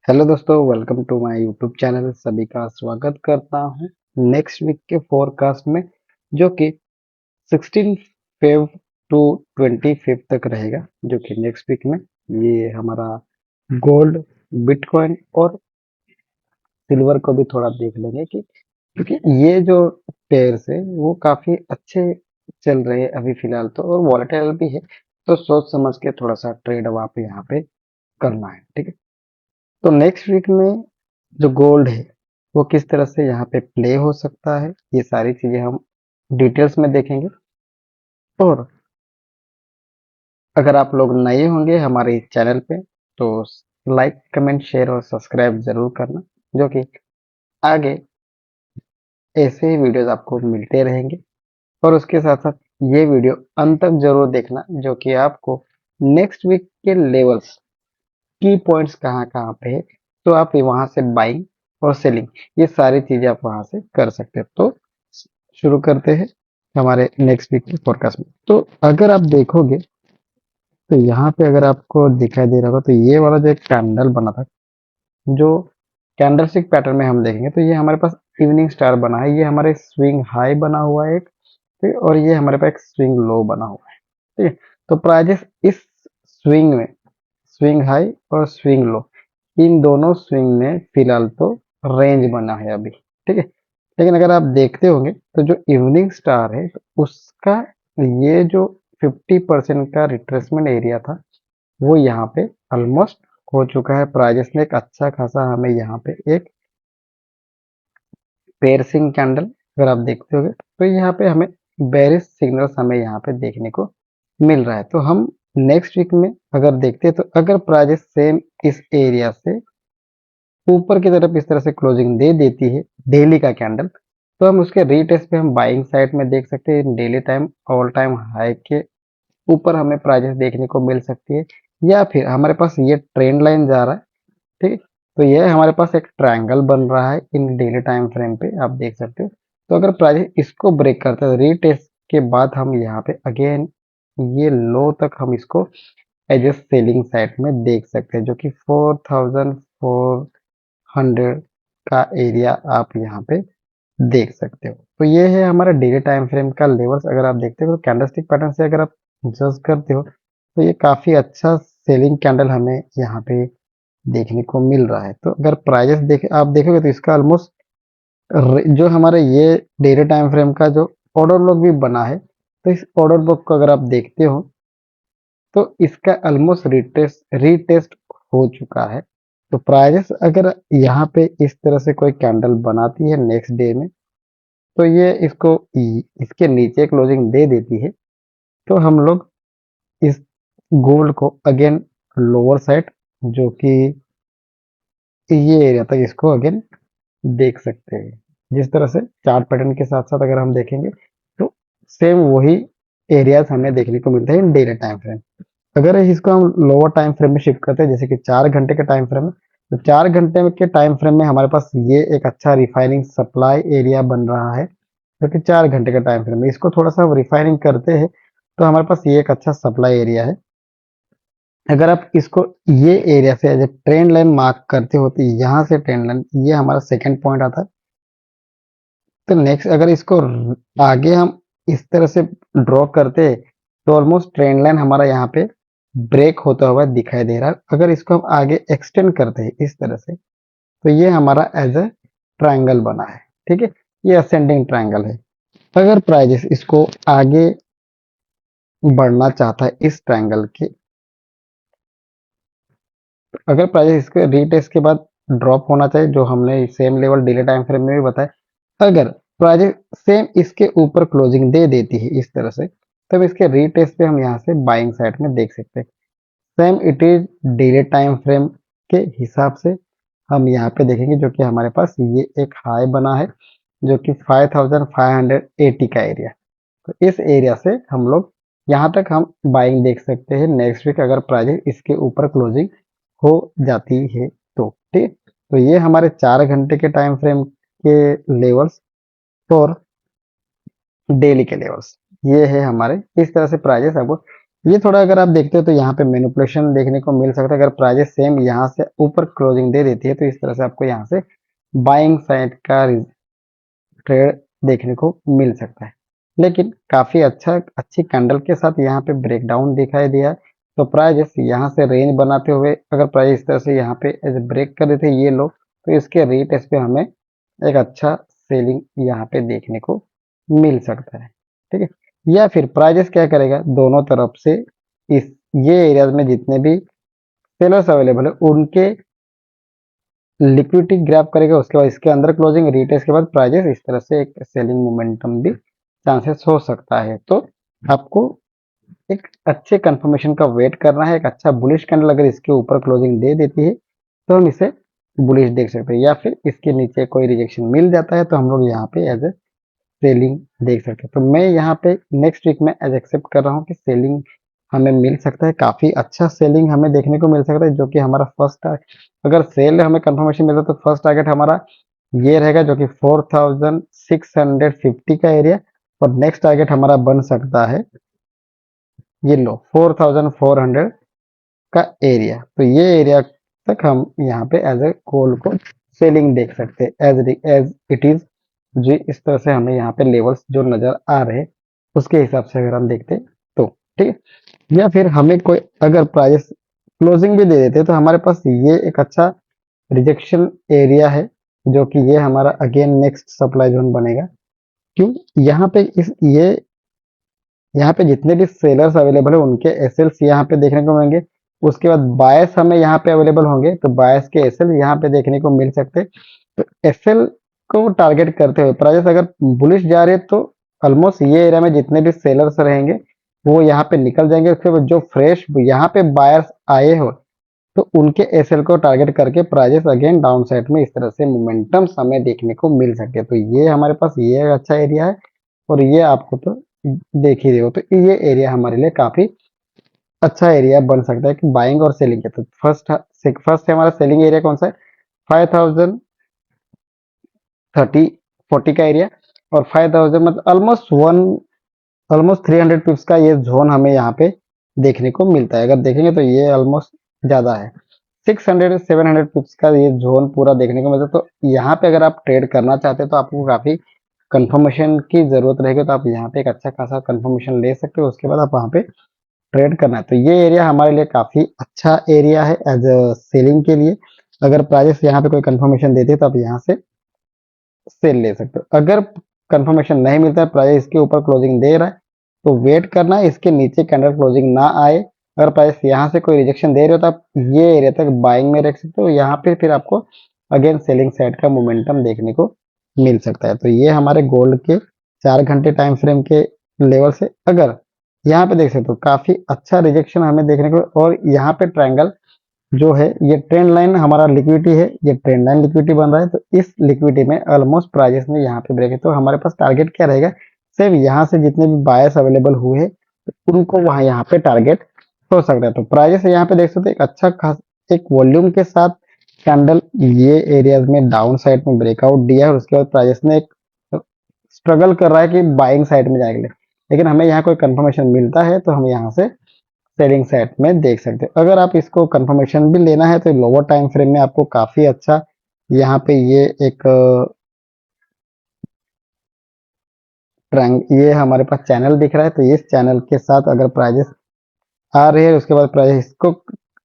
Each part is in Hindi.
हेलो दोस्तों, welcome to my YouTube channel. सभी का स्वागत करता हूं नेक्स्ट वीक के फोरकास्ट में, जो कि 16 फेब टू 25 तक रहेगा। जो कि नेक्स्ट वीक में ये हमारा गोल्ड, बिटकॉइन और सिल्वर को भी थोड़ा देख लेंगे कि क्योंकि ये जो पेयर्स है वो काफी अच्छे चल रहे हैं अभी फिलहाल तो, और वॉलेटाइल भी है। तो सोच समझ के थोड़ा सा ट्रेड अब आप यहाँ पे करना है, ठीक है। तो नेक्स्ट वीक में जो गोल्ड है वो किस तरह से यहाँ पे प्ले हो सकता है, ये सारी चीजें हम डिटेल्स में देखेंगे। और अगर आप लोग नए होंगे हमारे इस चैनल पे तो लाइक, कमेंट, शेयर और सब्सक्राइब जरूर करना, जो कि आगे ऐसे ही वीडियोस आपको मिलते रहेंगे। और उसके साथ साथ ये वीडियो अंत तक जरूर देखना, जो कि आपको नेक्स्ट वीक के लेवल्स, की पॉइंट्स कहाँ कहाँ पे है, तो आप वहां से बाइंग और सेलिंग ये सारी चीजें आप वहां से कर सकते हो। तो शुरू करते हैं हमारे नेक्स्ट वीक की फोरकास्ट में। तो अगर आप देखोगे तो यहाँ पे अगर आपको दिखाई दे रहा होगा तो ये वाला जो एक कैंडल बना था, जो कैंडलस्टिक पैटर्न में हम देखेंगे तो ये हमारे पास इवनिंग स्टार बना है। ये हमारे स्विंग हाई बना हुआ है एक, ठीक है, और ये हमारे पास एक स्विंग लो बना हुआ है, ठीक है। तो प्राइजेस इस स्विंग में, स्विंग हाई और स्विंग लो, इन दोनों स्विंग में फिलहाल तो रेंज बना है अभी, ठीक है। लेकिन अगर आप देखते होंगे तो जो इवनिंग स्टार है तो उसका ये जो 50% का रिट्रेसमेंट एरिया था वो यहाँ पे ऑलमोस्ट हो चुका है। प्राइजेस ने एक अच्छा खासा हमें यहाँ पे एक पेयरसिंग कैंडल, अगर आप देखते होंगे तो यहाँ पे हमें बेरिश सिग्नल्स हमें यहाँ पे देखने को मिल रहा है। तो हम नेक्स्ट वीक में अगर देखते हैं तो अगर प्राइजेस सेम इस एरिया से ऊपर की तरफ इस तरह से क्लोजिंग दे देती है डेली का कैंडल, तो हम उसके रीटेस्ट पे हम बाइंग साइड में देख सकते हैं। Daily time all time high के ऊपर हमें प्राइजेस देखने को मिल सकती है, या फिर हमारे पास ये ट्रेंड लाइन जा रहा है, ठीक है। तो ये हमारे पास एक ट्रायंगल बन रहा है इन डेली टाइम फ्रेम पे, आप देख सकते हो। तो अगर प्राइजेस इसको ब्रेक करता है रीटेस्ट के बाद हम यहाँ पे अगेन ये लो तक हम इसको एज ए सेलिंग साइड में देख सकते हैं, जो कि 4400 का एरिया आप यहाँ पे देख सकते हो। तो ये है हमारा डेली टाइम फ्रेम का लेवल्स। अगर आप देखते हो कैंडलस्टिक पैटर्न से अगर आप जज करते हो तो ये काफी अच्छा सेलिंग कैंडल हमें यहाँ पे देखने को मिल रहा है। तो अगर प्राइजेस देख आप देखोगे तो इसका ऑलमोस्ट जो हमारे ये डेली टाइम फ्रेम का जो ऑर्डर बुक भी बना है, तो इस ऑर्डर बुक को अगर आप देखते हो तो इसका ऑलमोस्ट रीटेस्ट हो चुका है। तो प्राइजेस अगर यहाँ पे इस तरह से कोई कैंडल बनाती है नेक्स्ट डे में, तो ये इसको इसके नीचे क्लोजिंग दे देती है, तो हम लोग इस गोल्ड को अगेन लोअर साइड, जो कि ये एरिया तक इसको अगेन देख सकते हैं। जिस तरह से चार्ट पैटर्न के साथ साथ अगर हम देखेंगे तो सेम वही एरियाज हमें देखने को मिलते हैं इन डेली टाइम फ्रेम। अगर इसको हम लोअर टाइम फ्रेम में शिफ्ट करते हैं, जैसे कि 4 घंटे के टाइम फ्रेम में, तो 4 घंटे के टाइम फ्रेम में हमारे पास ये एक अच्छा रिफाइनिंग सप्लाई एरिया बन रहा है, जो कि 4 घंटे का टाइम फ्रेम में इसको थोड़ा सा रिफाइनिंग करते हैं तो हमारे पास ये एक अच्छा सप्लाई एरिया है। अगर आप इसको ये एरिया से as a trend line mark करते हो तो यहाँ से ट्रेंड लाइन ये हमारा सेकंड पॉइंट आता है। तो नेक्स्ट अगर इसको आगे हम इस तरह से ड्रॉ करते हैं तो ऑलमोस्ट ट्रेंड लाइन हमारा यहाँ पे ब्रेक होता हुआ दिखाई दे रहा है। अगर इसको हम आगे एक्सटेंड करते हैं इस तरह से तो ये हमारा एज ए ट्रायंगल बना है, ठीक है। ये असेंडिंग ट्रायंगल है। अगर प्राइजेस इसको आगे बढ़ना चाहता है इस ट्रायंगल के, अगर प्राइजेस इसके रीटेस्ट के बाद ड्रॉप होना चाहिए, जो हमने same level daily time frame में भी बताया। अगर प्राइजेस सेम इसके ऊपर क्लोजिंग दे देती है इस तरह से, तब इसके रीटेस्ट पे हम यहाँ से बाइंग साइड में देख सकते हैं। Same it is daily time frame के हिसाब से हम यहाँ पे देखेंगे, जो कि हमारे पास ये एक हाई बना है, जो कि 5580 का एरिया। तो इस एरिया से हम लोग यहाँ तक हम बाइंग देख सकते हैं नेक्स्ट वीक, अगर प्राइजेस इसके ऊपर क्लोजिंग हो जाती है तो, ठीक। तो ये हमारे 4 घंटे के टाइम फ्रेम के लेवल्स और डेली के लेवल्स, ये है हमारे। इस तरह से प्राइजेस आपको ये थोड़ा अगर आप देखते हो तो यहाँ पे मैनिपुलेशन देखने को मिल सकता है। अगर प्राइजेस सेम यहाँ से ऊपर क्लोजिंग दे देती है तो इस तरह से आपको यहाँ से बाइंग साइड का ट्रेड देखने को मिल सकता है। लेकिन काफी अच्छी कैंडल के साथ यहाँ पे ब्रेकडाउन दिखाई दिया है। तो प्राइजेस यहाँ से रेंज बनाते हुए अगर प्राइस इस तरह से यहाँ पे ब्रेक कर देते ये लोग, तो इसके रीटेस्ट पे हमें एक अच्छा सेलिंग यहाँ पे देखने को मिल सकता है। ठीक है, या फिर प्राइजेस क्या करेगा, दोनों तरफ से इस ये एरियाज में जितने भी सेलर्स अवेलेबल है उनके लिक्विडिटी ग्रैब करेगा, उसके बाद इसके अंदर क्लोजिंग रीटेस्ट के बाद प्राइजेस इस तरह से एक सेलिंग मोमेंटम भी चांसेस हो सकता है। तो आपको एक अच्छे कंफर्मेशन का वेट करना है। एक अच्छा बुलिश कैंडल अगर इसके ऊपर क्लोजिंग दे देती है तो हम इसे बुलिश देख सकते हैं, या फिर इसके नीचे कोई रिजेक्शन मिल जाता है तो हम लोग यहाँ पे एज ए सेलिंग देख सकते हैं। तो मैं यहाँ पे नेक्स्ट वीक में एज एक्सेप्ट कर रहा हूँ कि सेलिंग हमें मिल सकता है, काफी अच्छा सेलिंग हमें देखने को मिल सकता है, जो कि हमारा फर्स्ट, अगर सेल हमें कंफर्मेशन मिलता है तो फर्स्ट टारगेट हमारा ये रहेगा जो कि 4650 का एरिया, और नेक्स्ट टारगेट हमारा बन सकता है ये लो 4400 का एरिया। तो ये एरिया तक हम यहाँ पे एज ए गोल्ड को सेलिंग देख सकते हैं एज इट इज। जी, इस तरह से हमें यहाँ पे लेवल्स जो नजर आ रहे हैं उसके हिसाब से अगर हम देखते हैं तो ठीक है। या फिर हमें कोई अगर प्राइस क्लोजिंग भी दे देते हैं तो हमारे पास ये एक अच्छा रिजेक्शन एरिया है, जो कि ये हमारा अगेन नेक्स्ट सप्लाई जोन बनेगा। क्यों, यहाँ पे इस ये यहाँ पे जितने भी सेलर्स अवेलेबल है उनके एसएल्स यहाँ पे देखने को मिलेंगे। उसके बाद बायस हमें यहाँ पे अवेलेबल होंगे तो बायस के एसएल यहाँ पे देखने को मिल सकते हैं। तो एसएल को टारगेट करते हुए प्राइस अगर बुलिश जा रहे हैं तो ऑलमोस्ट ये एरिया में जितने भी सेलर्स रहेंगे वो यहाँ पे निकल जाएंगे। उसके बाद जो फ्रेश यहाँ पे बायर्स आए हो तो उनके एसएल को टारगेट करके प्राइजेस अगेन डाउन साइड में इस तरह से मोमेंटम हमें देखने को मिल सकते हैं। तो ये हमारे पास ये अच्छा एरिया है, और ये आपको तो देख ही रहे हो। तो ये एरिया हमारे लिए काफी अच्छा एरिया बन सकता है कि बाइंग और सेलिंग के। तो फर्स्ट है हमारा सेलिंग एरिया कौन सा है, 5030-40 का एरिया, और 5000 मतलब ऑलमोस्ट 300 पिप्स का ये जोन हमें यहाँ पे देखने को मिलता है। अगर देखेंगे तो ये ऑलमोस्ट ज्यादा है, 600-700 पिप्स का ये जोन पूरा देखने को मिलता है। तो यहाँ पे अगर आप ट्रेड करना चाहते हैं तो आपको काफी कंफर्मेशन की जरूरत रहेगी, तो आप यहाँ पे एक अच्छा खासा कंफर्मेशन ले सकते हो, उसके बाद आप वहाँ पे ट्रेड करना है। तो ये एरिया हमारे लिए काफी अच्छा एरिया है एज अ सेलिंग के लिए। अगर प्राइस यहाँ पे कोई कंफर्मेशन देते हैं तो आप यहाँ से सेल ले सकते हो। अगर कंफर्मेशन नहीं मिलता है, प्राइस इसके ऊपर क्लोजिंग दे रहा है तो वेट करना है, इसके नीचे कैंडल क्लोजिंग ना आए। अगर प्राइस यहाँ से कोई रिजेक्शन दे रहे हो तो आप ये एरिया तक बाइंग में रख सकते हो, यहाँ पे फिर आपको अगेन सेलिंग साइड का मोमेंटम देखने को मिल सकता है। तो ये हमारे गोल्ड के 4 घंटे टाइम फ्रेम के लेवल से अगर यहाँ पे देख सकते हो काफी अच्छा रिजेक्शन हमें देखने को, और यहाँ पे ट्रायंगल जो है ये ट्रेंड लाइन हमारा लिक्विडिटी है, ये ट्रेंड लाइन लिक्विडिटी बन रहा है। तो इस लिक्विडिटी में ऑलमोस्ट प्राइजेस में यहाँ पे ब्रेक है, तो हमारे पास टारगेट क्या रहेगा, सिर्फ यहाँ से जितने भी बायर्स अवेलेबल हुए हैं तो उनको वहां यहाँ पे टारगेट हो सकता है। तो प्राइजेस यहाँ पे देख सकते हो एक अच्छा खास एक वॉल्यूम के साथ कैंडल ये एरियाज में डाउन साइड में ब्रेकआउट दिया है, और उसके बाद प्राइजेस ने एक स्ट्रगल कर रहा है कि बाइंग साइड में जाएंगे। लेकिन हमें यहाँ कोई कंफर्मेशन मिलता है तो हम यहाँ से सेलिंग साइड में देख सकते हो। अगर आप इसको कंफर्मेशन भी लेना है तो लोअर टाइम फ्रेम में आपको काफी अच्छा यहाँ पे ये एक ये हमारे पास चैनल दिख रहा है। तो इस चैनल के साथ अगर प्राइजेस आ रहे हैं उसके बाद प्राइस इसको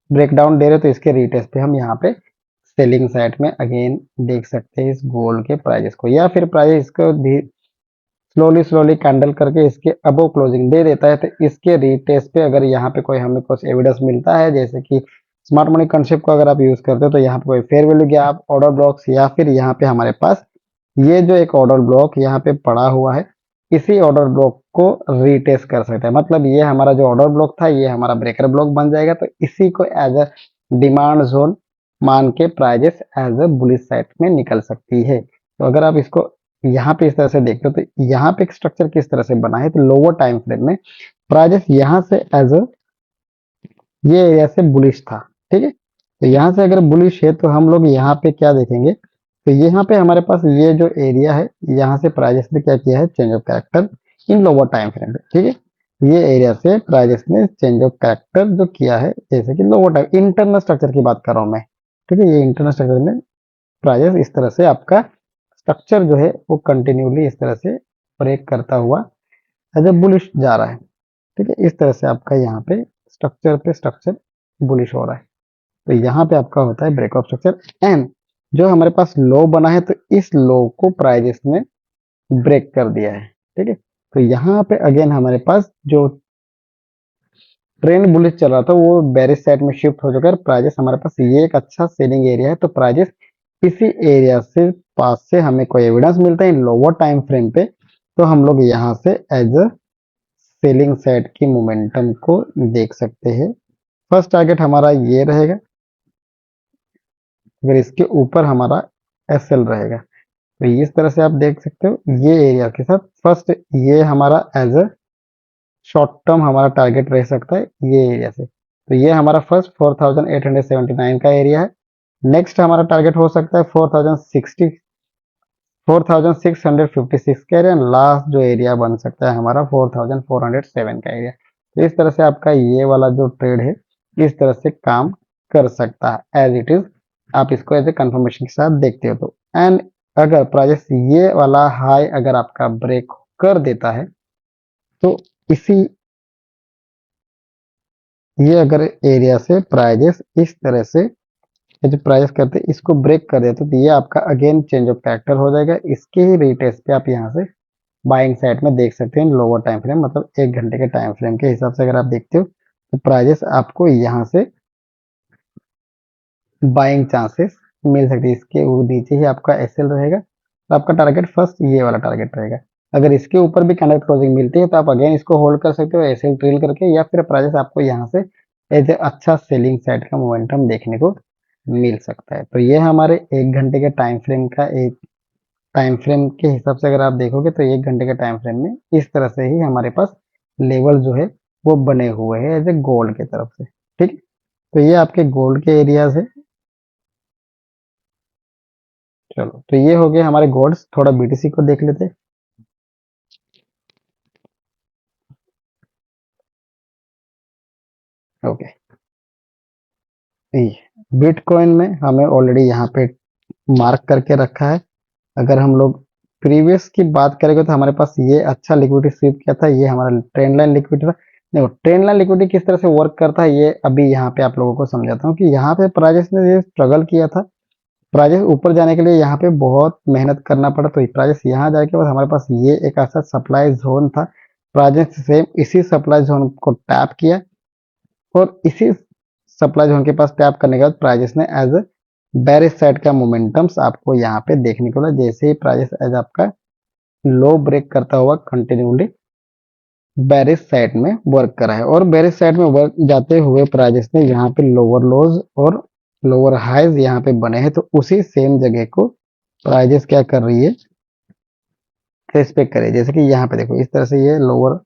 ब्रेक डाउन दे रहे हैं तो इसके रिटेस्ट पे हम यहाँ पे सेलिंग साइड में अगेन देख सकते हैं इस गोल्ड के प्राइजेस को। या फिर प्राइस इसको स्लोली कैंडल करके इसके अबव क्लोजिंग दे देता है तो इसके रीटेस्ट पे अगर यहाँ पे कोई हमें कुछ एविडेंस मिलता है, जैसे कि स्मार्ट मनी कंसेप्ट को अगर आप यूज करते हो तो यहाँ पे कोई fair value gap, order blocks, या फिर यहाँ पे हमारे पास ये जो एक ऑर्डर ब्लॉक यहाँ पे पड़ा हुआ है इसी ऑर्डर ब्लॉक को रीटेस्ट कर सकते हैं। मतलब ये हमारा जो ऑर्डर ब्लॉक था ये हमारा ब्रेकर ब्लॉक बन जाएगा, तो इसी को एज अ डिमांड जोन मान के prices as a bullish side में निकल सकती है। तो अगर आप इसको यहाँ पे इस तरह से देखते हो तो यहाँ पे एक स्ट्रक्चर किस तरह से बना है, तो लोअर टाइम फ्रेम में प्राइजेस यहाँ से एज अ ये एरिया से बुलिश था, ठीक है। तो यहाँ से अगर बुलिश है तो हम लोग यहाँ पे क्या देखेंगे, तो यहाँ पे हमारे पास ये जो एरिया है यहाँ से प्राइजेस ने क्या किया है, change of character in lower time frame पे, ठीक है। ये एरिया से प्राइजेस ने चेंज ऑफ कैरेक्टर जो किया है, जैसे कि लोअर टाइप इंटरनल स्ट्रक्चर की बात कर रहा हूँ मैं। ठीक है, ये इंटरनल स्ट्रक्चर में प्राइजेस इस तरह से आपका स्ट्रक्चर जो है वो कंटिन्यूली इस तरह से ब्रेक करता हुआ एज ए बुलिश जा रहा है। ठीक है, इस तरह से आपका यहाँ पे स्ट्रक्चर बुलिश हो रहा है। तो यहाँ पे आपका होता है ब्रेक ऑफ स्ट्रक्चर एंड जो हमारे पास लो बना है, तो इस लो को प्राइजेस ने ब्रेक कर दिया है। ठीक है, तो यहाँ पे अगेन हमारे पास जो ट्रेंड बुलिश चल रहा था वो बेरिश साइड में शिफ्ट हो जाकर प्राइजेस हमारे पास ये एक अच्छा सेलिंग एरिया है। तो प्राइजेस इसी एरिया से पास से हमें कोई एविडेंस मिलता है लोअर टाइम फ्रेम पे, तो हम लोग यहाँ से एज अ सेलिंग साइड की मोमेंटम को देख सकते हैं। फर्स्ट टारगेट हमारा ये रहेगा, अगर इसके ऊपर हमारा एस एल रहेगा तो इस तरह से आप देख सकते हो ये एरिया के साथ फर्स्ट ये हमारा एज अ शॉर्ट टर्म हमारा टारगेट रह सकता है ये एरिया से। तो ये हमारा फर्स्ट 4879 का एरिया है। नेक्स्ट हमारा टारगेट हो सकता है 4656 का एरिया। लास्ट जो एरिया बन सकता है हमारा 4407 का एरिया। तो इस तरह से आपका ये वाला जो ट्रेड है इस तरह से काम कर सकता है एज इट इज। आप इसको एज ए कंफर्मेशन के साथ देखते हो तो एंड अगर प्राइस ये वाला हाई अगर आपका ब्रेक कर देता है तो इसी ये अगर एरिया से प्राइजेस इस तरह से ये जो प्राइस करते हैं इसको ब्रेक कर देते तो ये आपका अगेन चेंज ऑफ कैरेक्टर हो जाएगा। इसके ही रिटेस्ट पे आप यहाँ से बाइंग साइड में देख सकते हैं लोअर टाइम फ्रेम मतलब 1 घंटे के टाइम फ्रेम के हिसाब से अगर आप देखते हो तो प्राइजेस आपको यहाँ से बाइंग चांसेस मिल सकती है। इसके नीचे ही आपका एसएल रहेगा तो आपका टारगेट फर्स्ट ये वाला टारगेट रहेगा। अगर इसके ऊपर भी कैंडल क्लोजिंग मिलती है तो आप अगेन इसको होल्ड कर सकते हो एसएल ट्रेल करके, या फिर प्राइजेस आपको यहाँ से एज ए अच्छा सेलिंग साइड का मोमेंटम देखने को मिल सकता है। तो ये हमारे 1 घंटे के टाइम फ्रेम का एक टाइम फ्रेम के हिसाब से अगर आप देखोगे तो 1 घंटे के टाइम फ्रेम में इस तरह से ही हमारे पास लेवल जो है वो बने हुए हैं एज ए गोल्ड की तरफ से। ठीक, तो ये आपके गोल्ड के एरियाज है। चलो, तो ये हो गए हमारे गोल्ड्स। थोड़ा बीटीसी को देख लेते। ओके, बिटकॉइन में हमें ऑलरेडी यहाँ पे मार्क करके रखा है। अगर हम लोग प्रीवियस की बात करेंगे तो हमारे पास ये अच्छा लिक्विडिटी स्वीप किया था, ये हमारा ट्रेंड लाइन लिक्विडिटी था। देखो ट्रेंड लाइन लिक्विडिटी किस तरह से वर्क करता है ये अभी यहाँ पे आप लोगों को समझाता हूँ कि यहाँ पे प्राइजेस ने ये स्ट्रगल किया था। प्राइजेस ऊपर जाने के लिए यहाँ पे बहुत मेहनत करना पड़ा, तो प्राइजेस यहाँ जाने के बाद हमारे पास ये एक ऐसा सप्लाई जोन था। प्राइजेस सेम इसी सप्लाई जोन को टैप किया और इसी सप्लाई जोन के पास टैप करने के बाद प्राइजेस ने एज अ बेरिश साइड का मोमेंटम्स आपको यहाँ पे देखने को मिला। जैसे ही प्राइजेस एज आपका लो ब्रेक करता हुआ कंटिन्यूली बेरिश साइड में वर्क करा है और बेरिश साइड में वर्क जाते हुए प्राइजेस ने यहाँ पे लोअर लोज और लोअर हाइज यहाँ पे बने हैं। तो उसी सेम जगह को प्राइजेस क्या कर रही है, रेस्पेक्ट करे। जैसे कि यहाँ पे देखो इस तरह से ये lower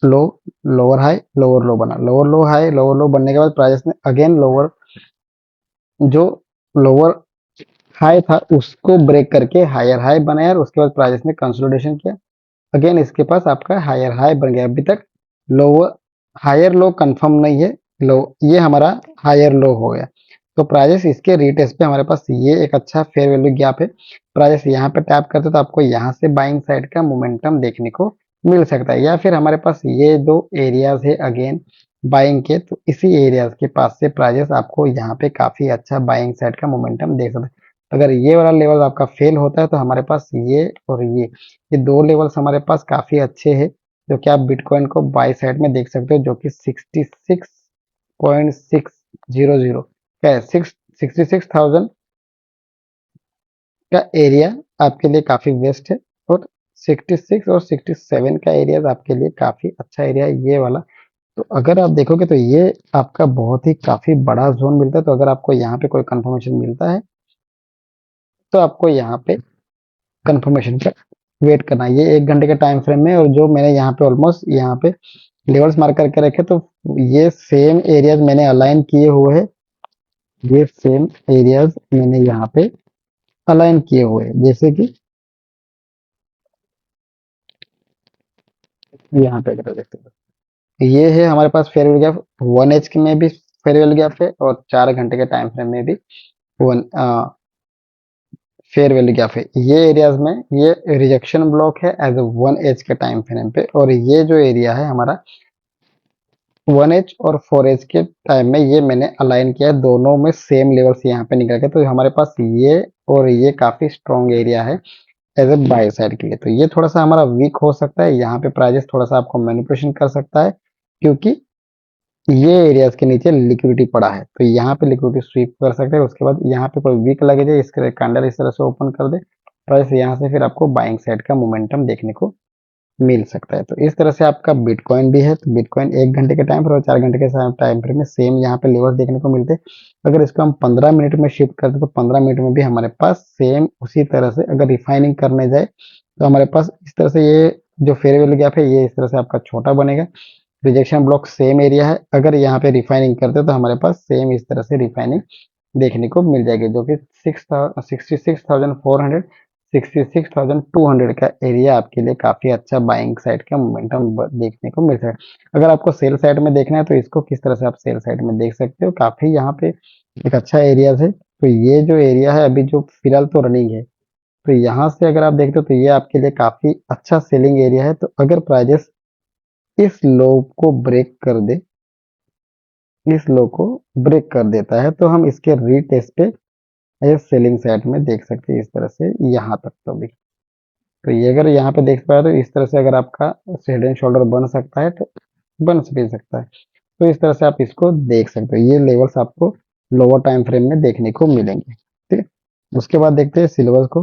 low lower high lower low बना, lower low high lower low बनने के बाद प्राइजेस ने अगेन लोअर जो लोअर हाई था उसको ब्रेक करके हायर हाई बनाया और उसके बाद प्राइजेस ने कंसोलिडेशन किया। अगेन इसके पास आपका हायर हाई बन गया। अभी तक लोअर हायर लो कंफर्म नहीं है, लो ये हमारा हायर लो हो गया। तो प्राइजेस इसके रिटेस्ट पे हमारे पास ये एक अच्छा फेयर वैल्यू गैप है। प्राइजेस यहाँ पे टैप करते तो आपको यहाँ से बाइंग साइड का मोमेंटम देखने को मिल सकता है, या फिर हमारे पास ये दो एरियाज है अगेन बाइंग के, तो इसी एरियाज के पास से प्राइजेस आपको यहाँ पे काफी अच्छा बाइंग साइड का मोमेंटम देख सकते हैं। अगर ये वाला लेवल आपका फेल होता है तो हमारे पास ये और ये दो लेवल्स हमारे पास काफी अच्छे हैं जो कि आप बिटकॉइन को बाई साइड में देख सकते हो, जो कि 66.600 का है। 66,000 का एरिया आपके लिए काफी बेस्ट है और 66 और 67 का एरिया आपके लिए काफी अच्छा एरिया है ये वाला। तो अगर आप देखोगे तो ये आपका बहुत ही काफी बड़ा जोन मिलता है। तो अगर आपको यहाँ पे कोई कंफर्मेशन मिलता है तो आपको यहाँ पे कंफर्मेशन का वेट करना है। ये 1 घंटे के टाइम फ्रेम में और जो मैंने यहाँ पे ऑलमोस्ट यहाँ पे लेवल्स मार्क करके रखे तो ये सेम एरियाज मैंने अलाइन किए हुए हैं। ये सेम एरियाज मैंने यहाँ पे अलाइन किए हुए हैं, जैसे कि यहाँ पे अगर देखते हो ये है हमारे पास फेयरवेल गैप 1 एच में भी फेयरवेल गैप है और 4 घंटे के टाइम फ्रेम में भी वन फेयरवेल गैप है। ये एरियाज में ये रिजेक्शन ब्लॉक है एज ए 1 एच के टाइम फ्रेम पे, और ये जो एरिया है हमारा 1 एच और 4 एच के टाइम में ये मैंने अलाइन किया है, दोनों में सेम लेवल से यहाँ पे निकल के, तो हमारे पास ये और ये काफी स्ट्रॉन्ग एरिया है एज ए बाय साइड के लिए। तो ये थोड़ा सा हमारा वीक हो सकता है, यहाँ पे प्राइजेस थोड़ा सा आपको मैनिपुलेशन कर सकता है, क्योंकि ये एरियाज के नीचे लिक्विडिटी पड़ा है, तो यहाँ पे लिक्विडिटी स्वीप कर सकते हैं। उसके बाद यहाँ पे कोई वीक लगे जाए, इसके कैंडल इस तरह से ओपन कर दे, प्राइस यहाँ से फिर आपको बाइंग साइड का मोमेंटम देखने को मिल सकता है। तो इस तरह से आपका बिटकॉइन भी है, तो बिटकॉइन 1 घंटे के टाइम फ्रेम और 4 घंटे के टाइम फ्रेम में सेम यहाँ पे लेवल देखने को मिलते हैं। अगर इसको हम 15 मिनट में शिफ्ट करते तो 15 मिनट में भी हमारे पास सेम उसी तरह से अगर रिफाइनिंग करने जाए तो हमारे पास इस तरह से ये जो फेयरवेल गैप है ये इस तरह से आपका छोटा बनेगा। रिजेक्शन ब्लॉक सेम एरिया है, अगर यहाँ पे रिफाइनिंग करते तो हमारे पास सेम इस तरह से रिफाइनिंग देखने को मिल जाएगी, जो कि 66,400 66,200 का एरिया आपके लिए काफी अच्छा बाइंग साइड का मोमेंटम देखने को मिल सकता है। अगर आपको सेल साइड में देखना है तो इसको किस तरह से आप सेल साइड में देख सकते हो, काफी यहाँ पे एक अच्छा एरिया है। तो ये जो एरिया है अभी जो फिलहाल तो रनिंग है, तो यहाँ से अगर आप देखते हो तो ये आपके लिए काफी अच्छा सेलिंग एरिया है। तो अगर प्राइजेस इस लो को ब्रेक कर दे, इस लो को ब्रेक कर देता है, तो हम इसके रीटेस्ट पे ये सेलिंग साइड में देख सकते हैं इस तरह से यहाँ तक। तो भी तो ये अगर यहाँ पे देख पाए तो इस तरह से अगर आपका हेड एंड शोल्डर बन सकता है तो बन भी सकता है। तो इस तरह से आप इसको देख सकते हो, ये लेवल्स आपको लोअर टाइम फ्रेम में देखने को मिलेंगे। ठीक है, उसके बाद देखते हैं सिल्वर को।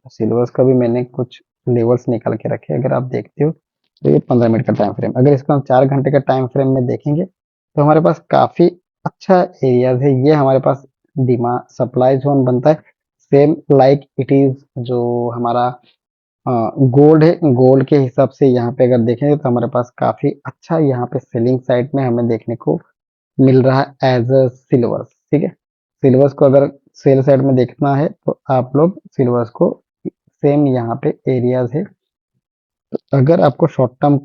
सिल्वर्स का भी मैंने कुछ लेवल्स निकाल के रखे, अगर आप देखते हो तो ये 15 मिनट का टाइम फ्रेम, अगर इसको हम 4 घंटे का टाइम फ्रेम में देखेंगे तो हमारे पास काफी अच्छा एरियाज है। ये हमारे पास डिमांड सप्लाई जोन बनता है, सेम लाइक इट इज जो हमारा गोल्ड है, गोल्ड के हिसाब से यहाँ पे अगर देखेंगे तो हमारे पास काफी अच्छा यहाँ पे सेलिंग साइड में हमें देखने को मिल रहा है एज अ सिल्वर्स। ठीक है, सिल्वर्स को अगर सेल साइड में देखना है तो आप लोग सिल्वर्स को सेम यहाँ पे एरियाज है। अगर आपको शॉर्ट टर्म,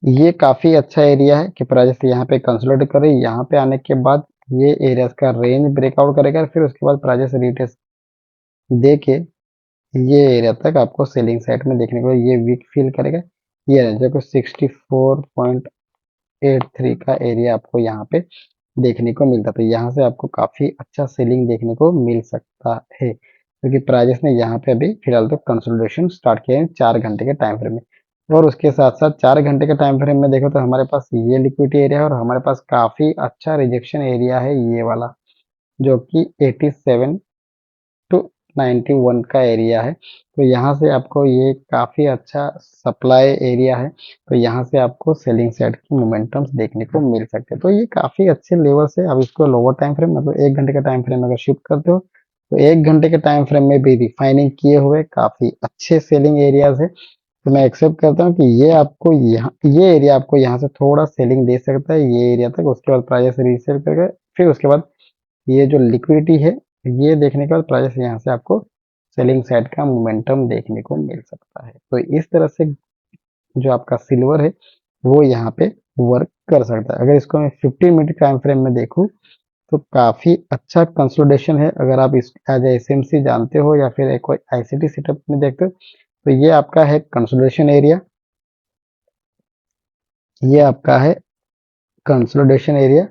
ये काफी अच्छा एरिया है कि प्राइस यहाँ पे कंसोलिडेट करे, यहाँ पे आने के बाद ये एरियाज का रेंज ब्रेकआउट करेगा, फिर उसके बाद प्राइस रिटेस्ट दे के ये एरिया तक आपको सेलिंग साइड में देखने को ये वीक फील करेगा। ये रेंज जो 64.83 का एरिया आपको यहाँ पे देखने को मिलता, तो यहाँ से आपको काफी अच्छा सेलिंग देखने को मिल सकता है, क्योंकि प्राइजेस ने यहाँ पे अभी फिलहाल तो कंसोलिडेशन स्टार्ट किया है 4 घंटे के टाइम फ्रेम में। और उसके साथ साथ 4 घंटे के टाइम फ्रेम में देखो तो हमारे पास ये लिक्विडिटी एरिया है और हमारे पास काफी अच्छा रिजेक्शन एरिया है ये वाला, जो कि 87 टू 91 का एरिया है। तो यहाँ से आपको ये काफी अच्छा सप्लाई एरिया है, तो यहाँ से आपको सेलिंग साइड की मोमेंटम्स देखने को मिल सकते हैं। तो ये काफी अच्छे लेवल से, अब इसको लोअर टाइम फ्रेम मतलब 1 घंटे का टाइम फ्रेम अगर शिफ्ट करते हो तो 1 घंटे के टाइम फ्रेम में भी रिफाइनिंग किए हुए काफी अच्छे सेलिंग एरियाज है। तो मैं एक्सेप्ट करता हूँ कि ये आपको यहाँ ये एरिया आपको यहाँ से थोड़ा सेलिंग दे सकता है ये एरिया तक, उसके बाद प्राइस रीसेल करके फिर उसके बाद ये जो लिक्विडिटी है ये देखने के बाद प्राइस यहाँ से आपको सेलिंग साइड का मोमेंटम देखने को मिल सकता है। तो इस तरह से जो आपका सिल्वर है वो यहाँ पे वर्क कर सकता है। अगर इसको मैं 15 मिनट टाइम फ्रेम में देखूँ तो काफी अच्छा कंसोलिडेशन है। अगर आप इस एज एसएमसी जानते हो या फिर कोई आईसीटी सेटअप में देखते हो तो ये आपका है कंसोलिडेशन एरिया, ये आपका है कंसोलिडेशन एरिया।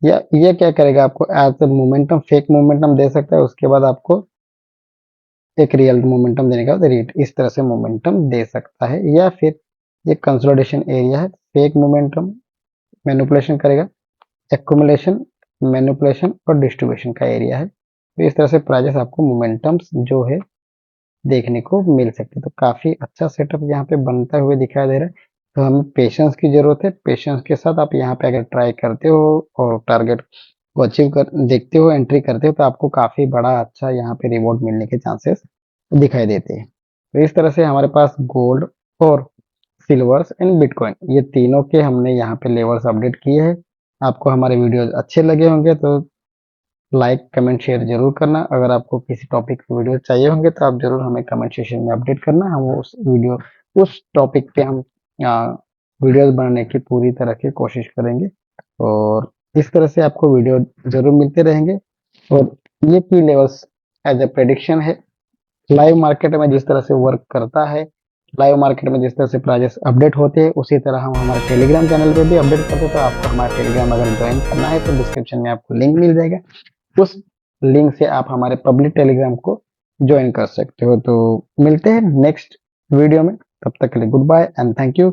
या ये क्या करेगा आपको as a momentum fake momentum दे सकता है, उसके बाद आपको एक रियल मोमेंटम देने का रेट इस तरह से मोमेंटम दे सकता है। या फिर ये कंसोलिडेशन एरिया है, फेक मोमेंटम मैनिपुलेशन करेगा, एक्युमुलेशन, मैनिपुलेशन और डिस्ट्रीब्यूशन का एरिया है। तो इस तरह से प्राइजेस आपको मोमेंटम्स जो है देखने को मिल सकते हैं। तो काफी अच्छा सेटअप यहाँ पे बनता हुए दिखाई दे रहा है। तो हमें पेशेंस की जरूरत है, पेशेंस के साथ आप यहाँ पे अगर ट्राई करते हो और टारगेट को अचीव कर देखते हो, एंट्री करते हो, तो आपको काफी बड़ा अच्छा यहाँ पे रिवॉर्ड मिलने के चांसेस दिखाई देते हैं। तो इस तरह से हमारे पास गोल्ड और सिल्वर्स एंड बिटकॉइन ये तीनों के हमने यहाँ पे लेवल्स अपडेट किए हैं। आपको हमारे वीडियोस अच्छे लगे होंगे तो लाइक कमेंट शेयर जरूर करना। अगर आपको किसी टॉपिक पे वीडियो चाहिए होंगे तो आप जरूर हमें कमेंट सेक्शन में अपडेट करना, हम उस टॉपिक पे हम वीडियोस बनाने की पूरी तरह की कोशिश करेंगे। और इस तरह से आपको वीडियो जरूर मिलते रहेंगे। और ये की लेवल्स एज ए प्रेडिक्शन है, लाइव मार्केट में जिस तरह से वर्क करता है, लाइव मार्केट में जिस तरह से प्राइजेस अपडेट होते हैं, उसी तरह हम हमारे टेलीग्राम चैनल पे भी अपडेट करते हैं। तो आपको हमारा टेलीग्राम अगर ज्वाइन करना है तो डिस्क्रिप्शन में आपको लिंक मिल जाएगा, उस लिंक से आप हमारे पब्लिक टेलीग्राम को ज्वाइन कर सकते हो। तो मिलते हैं नेक्स्ट वीडियो में, तब तक के लिए goodbye and thank you.